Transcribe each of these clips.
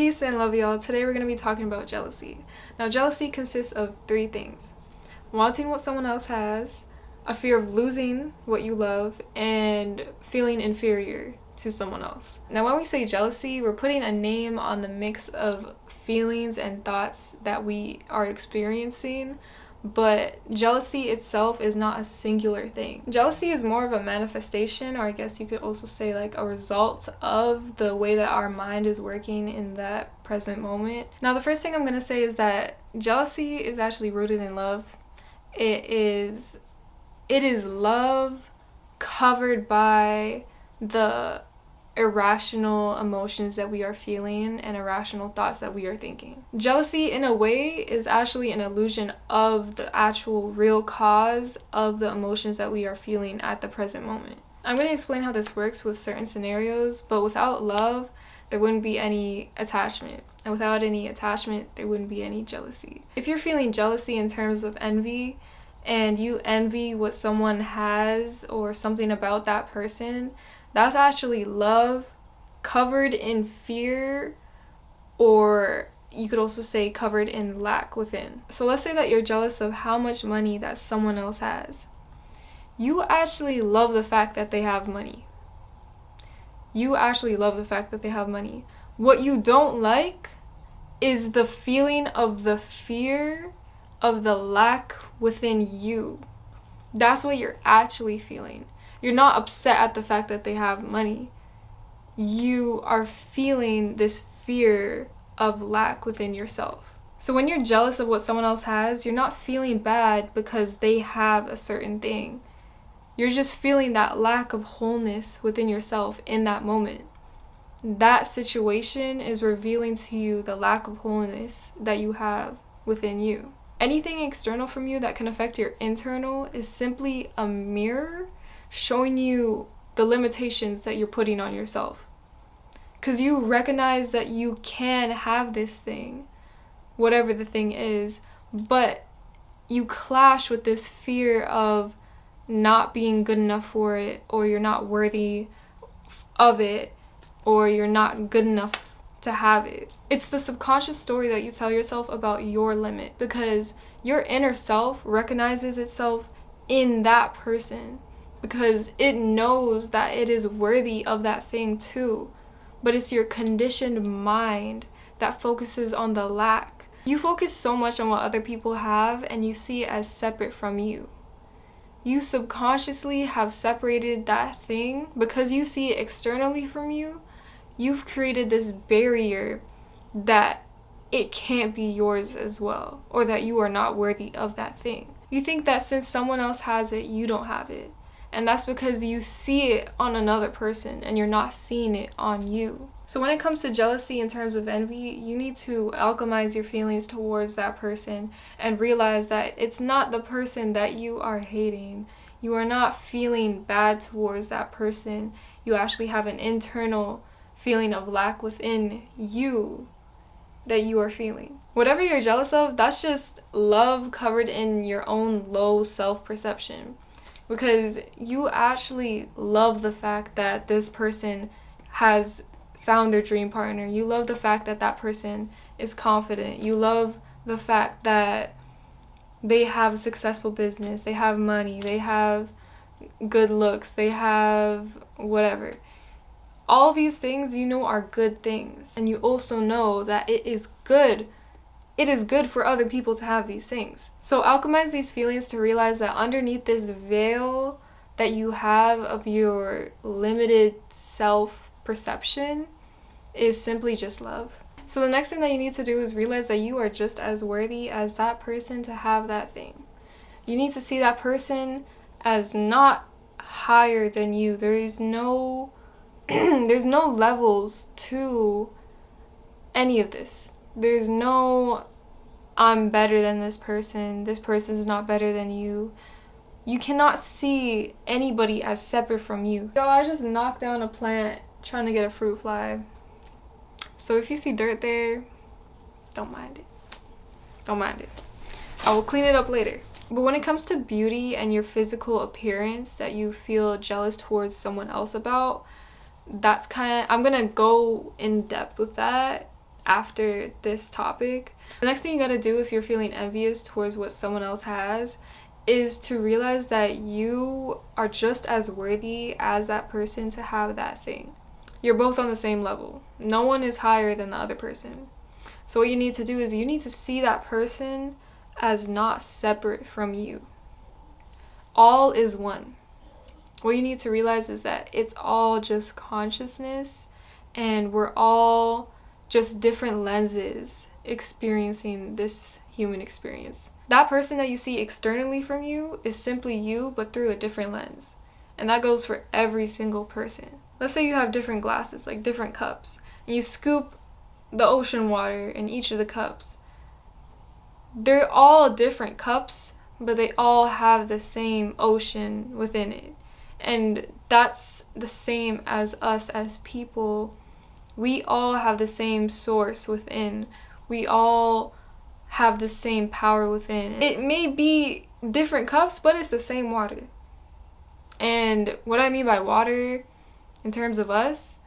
Peace and love, y'all. Today we're going to be talking about jealousy. Now, jealousy consists of three things: wanting what someone else has, a fear of losing what you love, and feeling inferior to someone else. Now, when we say jealousy, we're putting a name on the mix of feelings and thoughts that we are experiencing, but jealousy itself is not a singular thing. Jealousy is more of a manifestation, or I guess you could also say like a result of the way that our mind is working in that present moment. Now, the first thing I'm going to say is that jealousy is actually rooted in love. It is love covered by the irrational emotions that we are feeling and irrational thoughts that we are thinking. Jealousy, in a way, is actually an illusion of the actual real cause of the emotions that we are feeling at the present moment. I'm going to explain how this works with certain scenarios, but without love, there wouldn't be any attachment. And without any attachment, there wouldn't be any jealousy. If you're feeling jealousy in terms of envy, and you envy what someone has or something about that person, that's actually love covered in fear, or you could also say covered in lack within. So let's say that you're jealous of how much money that someone else has. You actually love the fact that they have money. You actually love the fact that they have money. What you don't like is the feeling of the fear of the lack within you. That's what you're actually feeling. You're not upset at the fact that they have money. You are feeling this fear of lack within yourself. So when you're jealous of what someone else has, you're not feeling bad because they have a certain thing. You're just feeling that lack of wholeness within yourself in that moment. That situation is revealing to you the lack of wholeness that you have within you. Anything external from you that can affect your internal is simply a mirror showing you the limitations that you're putting on yourself. Because you recognize that you can have this thing, whatever the thing is, but you clash with this fear of not being good enough for it, or you're not worthy of it, or you're not good enough to have it. It's the subconscious story that you tell yourself about your limit, because your inner self recognizes itself in that person, because it knows that it is worthy of that thing too. But it's your conditioned mind that focuses on the lack. You focus so much on what other people have and you see it as separate from you. You subconsciously have separated that thing because you see it externally from you. You've created this barrier that it can't be yours as well, or that you are not worthy of that thing. You think that since someone else has it, you don't have it. And that's because you see it on another person and you're not seeing it on you. So when it comes to jealousy in terms of envy, you need to alchemize your feelings towards that person and realize that it's not the person that you are hating. You are not feeling bad towards that person. You actually have an internal feeling of lack within you that you are feeling. Whatever you're jealous of, that's just love covered in your own low self-perception. Because you actually love the fact that this person has found their dream partner. You love the fact that that person is confident. You love the fact that they have a successful business, they have money, they have good looks, they have whatever. All these things you know are good things. And you also know that it is good. It is good for other people to have these things. So alchemize these feelings to realize that underneath this veil that you have of your limited self-perception is simply just love. So the next thing that you need to do is realize that you are just as worthy as that person to have that thing. You need to see that person as not higher than you. There's no levels to any of this. There's no I'm better than this person's not better than you. You cannot see anybody as separate from you. Yo, I just knocked down a plant trying to get a fruit fly. So if you see dirt there, don't mind it. Don't mind it. I will clean it up later. But when it comes to beauty and your physical appearance that you feel jealous towards someone else about, I'm gonna go in depth with that after this topic. The next thing you gotta do if you're feeling envious towards what someone else has is to realize that you are just as worthy as that person to have that thing. You're both on the same level. No one is higher than the other person. So what you need to do is you need to see that person as not separate from you. All is one. What you need to realize is that it's all just consciousness, and we're all just different lenses experiencing this human experience. That person that you see externally from you is simply you, but through a different lens. And that goes for every single person. Let's say you have different glasses, like different cups, and you scoop the ocean water in each of the cups. They're all different cups, but they all have the same ocean within it. And that's the same as us as people. We all have the same source within. We all have the same power within. It may be different cups, but it's the same water. And what I mean by water, in terms of us,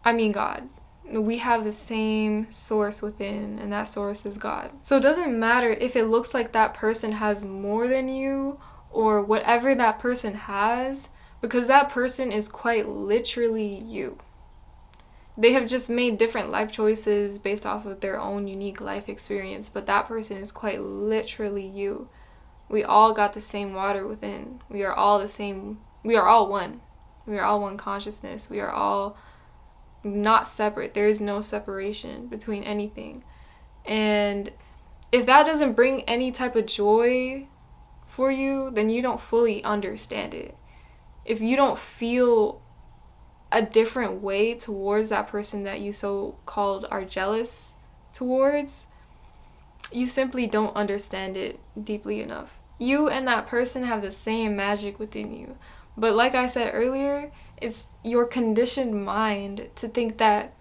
I mean God. We have the same source within, and that source is God. So it doesn't matter if it looks like that person has more than you or whatever that person has, because that person is quite literally you. They have just made different life choices based off of their own unique life experience, but that person is quite literally you. We all got the same water within. We are all the same. We are all one. We are all one consciousness. We are all not separate. There is no separation between anything. And if that doesn't bring any type of joy for you, then you don't fully understand it. If you don't feel a different way towards that person that you so-called are jealous towards, you simply don't understand it deeply enough. You and that person have the same magic within you. But like I said earlier, it's your conditioned mind to think that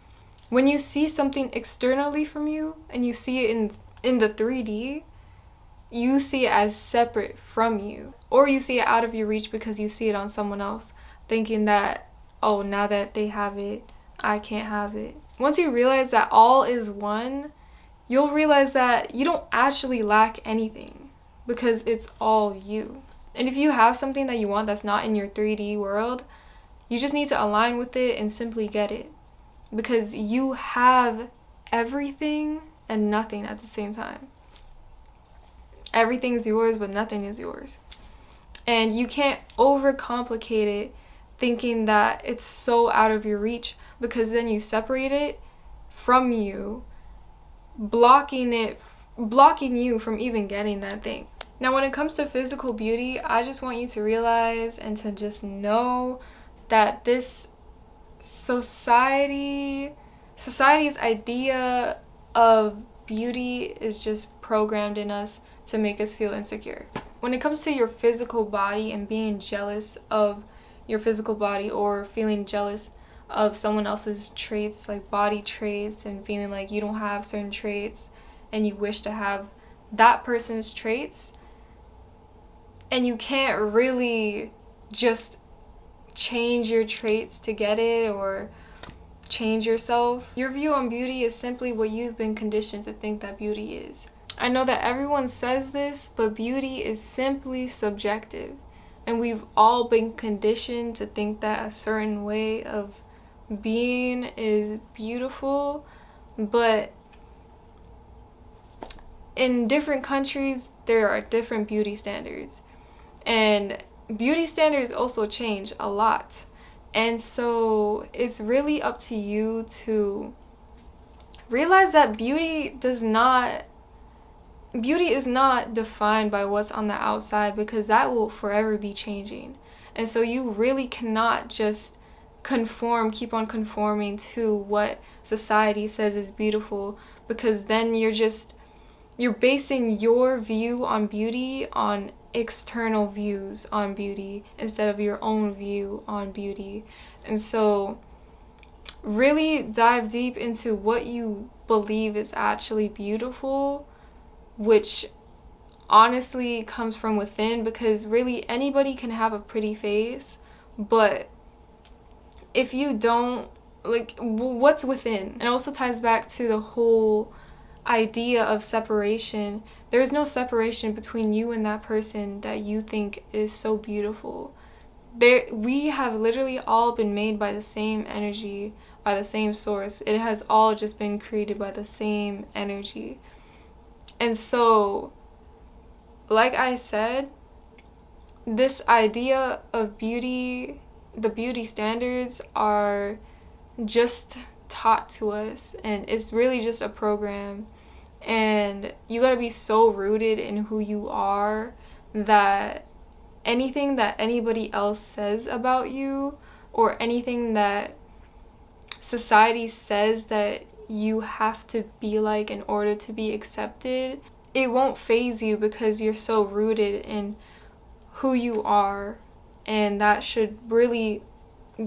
when you see something externally from you and you see it in the 3D, you see it as separate from you. Or you see it out of your reach because you see it on someone else, thinking that, oh, now that they have it, I can't have it. Once you realize that all is one, you'll realize that you don't actually lack anything because it's all you. And if you have something that you want that's not in your 3D world, you just need to align with it and simply get it. Because you have everything and nothing at the same time. Everything's yours, but nothing is yours. And you can't overcomplicate it thinking that it's so out of your reach, because then you separate it from you, blocking you from even getting that thing. Now, when it comes to physical beauty, I just want you to realize and to just know that this society's idea of beauty is just programmed in us to make us feel insecure. When it comes to your physical body and being jealous of your physical body, or feeling jealous of someone else's traits, like body traits, and feeling like you don't have certain traits and you wish to have that person's traits, and you can't really just change your traits to get it or change yourself. Your view on beauty is simply what you've been conditioned to think that beauty is. I know that everyone says this, but beauty is simply subjective. And we've all been conditioned to think that a certain way of being is beautiful, but in different countries, there are different beauty standards. And beauty standards also change a lot. And so it's really up to you to realize that beauty is not defined by what's on the outside, because that will forever be changing. And so you really cannot just keep on conforming to what society says is beautiful, because then you're basing your view on beauty on external views on beauty instead of your own view on beauty. And so really dive deep into what you believe is actually beautiful, which honestly comes from within, because really anybody can have a pretty face, but if you don't like what's within. And it also ties back to the whole idea of separation. There's no separation between you and that person that you think is so beautiful. We have literally all been made by the same energy, by the same source. It has all just been created by the same energy. And so, like I said, this idea of beauty, the beauty standards are just taught to us, and it's really just a program. And you gotta be so rooted in who you are that anything that anybody else says about you, or anything that society says that you have to be like in order to be accepted, it won't faze you because you're so rooted in who you are. And that should really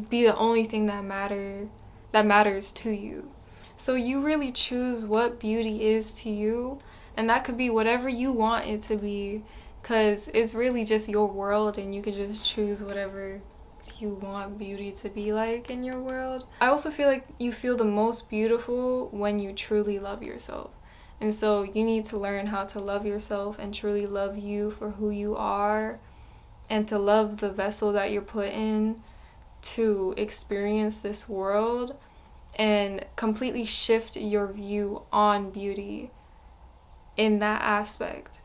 be the only thing that matters to you. So you really choose what beauty is to you, and that could be whatever you want it to be, because it's really just your world, and you can just choose whatever you want beauty to be like in your world. I also feel like you feel the most beautiful when you truly love yourself. And so you need to learn how to love yourself and truly love you for who you are, and to love the vessel that you're put in to experience this world, and completely shift your view on beauty in that aspect,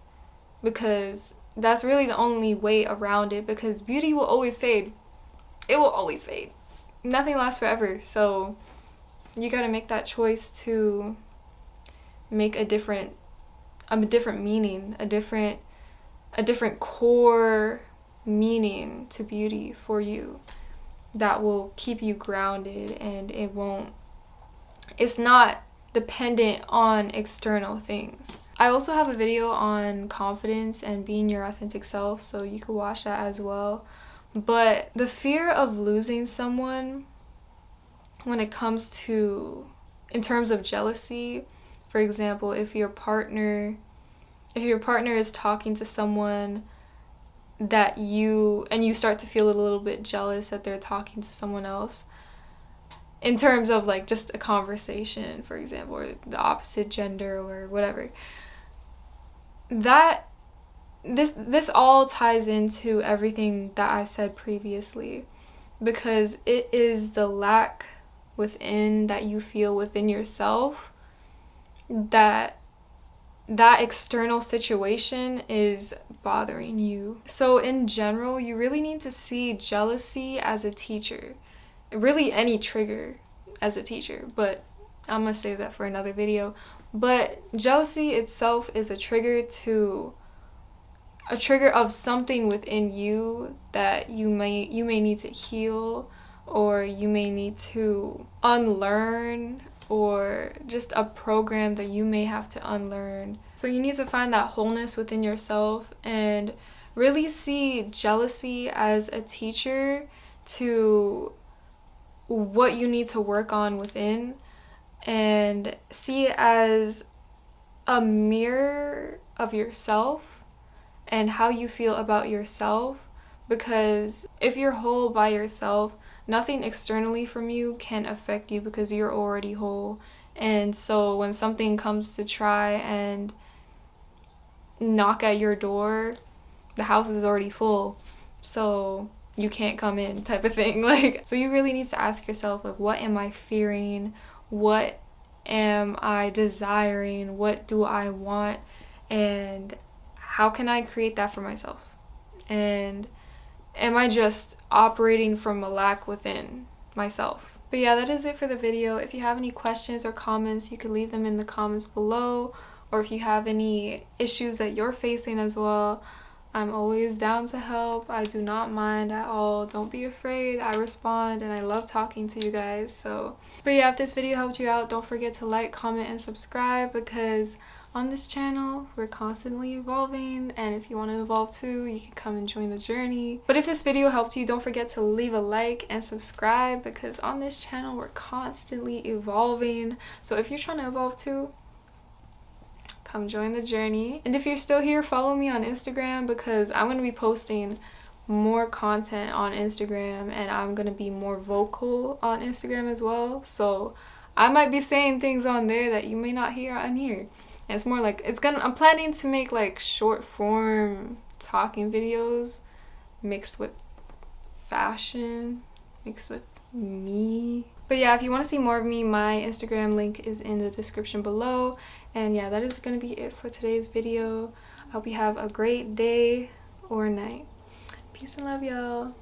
because that's really the only way around it, because beauty will always fade. It will always fade. Nothing lasts forever. So you got to make that choice to make a different meaning, a different core meaning to beauty for you that will keep you grounded, and it's not dependent on external things. I also have a video on confidence and being your authentic self, so you could watch that as well. But the fear of losing someone when it comes to, in terms of jealousy, for example, if your partner is talking to someone that you start to feel a little bit jealous that they're talking to someone else, in terms of like just a conversation, for example, or the opposite gender or whatever, that this all ties into everything that I said previously, because it is the lack within that you feel within yourself that external situation is bothering you. So in general, you really need to see jealousy as a teacher. Really any trigger as a teacher, but I'm gonna save that for another video. But jealousy itself is a trigger of something within you that you may need to heal, or you may need to unlearn, or just a program that you may have to unlearn. So you need to find that wholeness within yourself and really see jealousy as a teacher to what you need to work on within, and see it as a mirror of yourself and how you feel about yourself. Because if you're whole by yourself, nothing externally from you can affect you, because you're already whole. And so when something comes to try and knock at your door, the house is already full, so you can't come in, type of thing. Like, so you really need to ask yourself, like, what am I fearing? What am I desiring? What do I want? And how can I create that for myself? And am I just operating from a lack within myself? But yeah, that is it for the video. If you have any questions or comments, you could leave them in the comments below. Or if you have any issues that you're facing as well, I'm always down to help. I do not mind at all. Don't be afraid. I respond, and I love talking to you guys. So, but yeah, if this video helped you out, don't forget to like, comment, and subscribe, because on this channel we're constantly evolving, and if you want to evolve too, you can come and join the journey. But if this video helped you, don't forget to leave a like and subscribe, because on this channel we're constantly evolving. So if you're trying to evolve too, come join the journey. And if you're still here, follow me on Instagram, because I'm going to be posting more content on Instagram, and I'm gonna be more vocal on Instagram as well. So I might be saying things on there that you may not hear on here. And it's more like I'm planning to make like short form talking videos mixed with fashion, mixed with me. But yeah, if you want to see more of me, my Instagram link is in the description below. And yeah, that is gonna be it for today's video. I hope you have a great day or night. Peace and love, y'all.